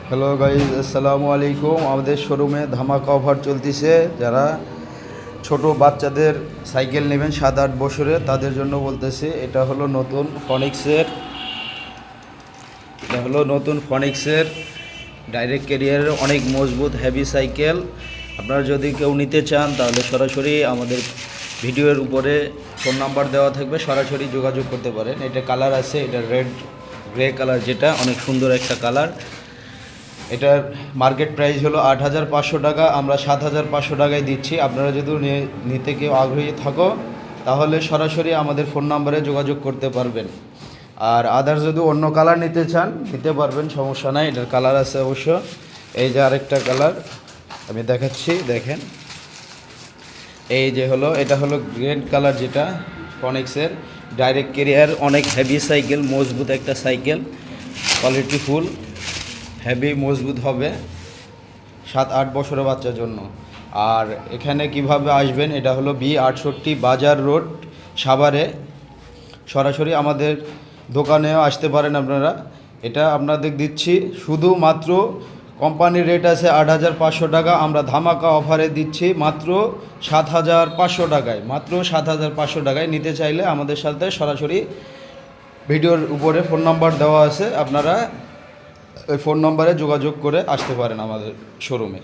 Hello guys, আসসালামু আলাইকুম। আমাদের শোরুমে ধামাকা অফার চলতেছে। যারা ছোট বাচ্চাদের সাইকেল নেবেন 7-8 বছরের, তাদের জন্য বলতেছি এটা হলো নতুন ফনিক্সের ডাইরেক্ট ক্যারিয়ারের অনেক মজবুত হেভি সাইকেল। আপনারা যদি কেউ নিতে চান তাহলে সরাসরি আমাদের ভিডিওর উপরে ফোন নাম্বার দেওয়া থাকবে, সরাসরি যোগাযোগ করতে পারেন। এটা কালার আছে, এটা রেড গ্রে কালার, যেটা অনেক সুন্দর একটা কালার। এটার মার্কেট প্রাইস হলো 8,500 টাকা, আমরা 7,500 টাকায় দিচ্ছি। আপনারা যদি নিতে কেউ আগ্রহী থাকো তাহলে সরাসরি আমাদের ফোন নাম্বারে যোগাযোগ করতে পারবেন। আর আদার যদি অন্য কালার নিতে চান নিতে পারবেন, সমস্যা নাই। এটার কালার আছে অবশ্য। এই যে আরেকটা কালার আমি দেখাচ্ছি, দেখেন। এই যে এটা হলো গ্রেড কালার, যেটা ফনিক্সের ডাইরেক্ট ক্যারিয়ার, অনেক হেভি সাইকেল, মজবুত একটা সাইকেল, কোয়ালিটি ফুল, হেভি মজবুত হবে 7-8 বছরের বাচ্চার জন্য। আর এখানে কিভাবে আসবেন, এটা হলো B68 বাজার রোড, সাভারে। সরাসরি আমাদের দোকানেও আসতে পারেন আপনারা। এটা আপনাদের দিচ্ছি শুধুমাত্র, কোম্পানির রেট আছে 8,500 টাকা, আমরা ধামাকা অফারে দিচ্ছি মাত্র 7,500 টাকায়। মাত্র 7,500 টাকায় নিতে চাইলে আমাদের সাথে সরাসরি ভিডিওর উপরে ফোন নাম্বার দেওয়া আছে, আপনারা ওই ফোন নম্বরে যোগাযোগ করে আসতে পারেন আমাদের শোরুমে।